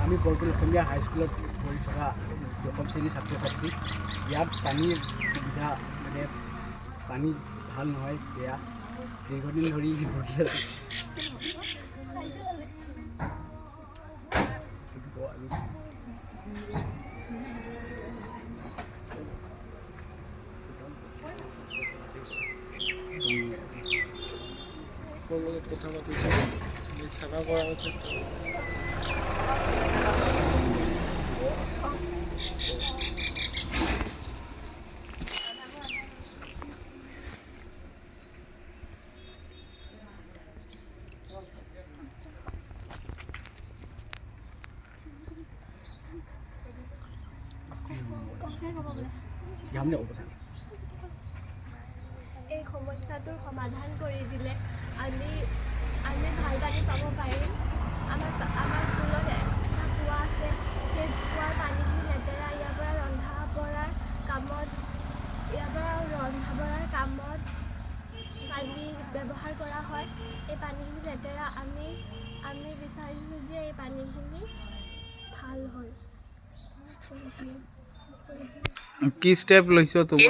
আমি বৰপুল অসমীয়া হাইস্কুলত পঢ়ি থকা দশম শ্ৰেণীৰ ছাত্ৰ ছাত্ৰী। ইয়াত পানীৰ সুবিধা মানে পানী ভাল নহয়, বেয়া। দীৰ্ঘদিন ধৰি ভুগি আছোঁ। লগত কথা পাতিছোঁ, চাফা কৰাৰ চেষ্টা এই সমস্যাটোৰ সমাধান কৰি দিলে আমি ভাল পানী পাব পাৰিম। আমাৰ স্কুলত এটা কুঁৱা আছে, সেই কুঁৱাৰ পানীখিনি লেতেৰা। ইয়াৰ পৰা ৰন্ধা বঢ়াৰ কামত পানী ব্যৱহাৰ কৰা হয়। এই পানীখিনি লেতেৰা। আমি বিচাৰিছোঁ যে এই পানীখিনি ভাল হয়। কি ষ্টেপ লৈছ তোমাৰ?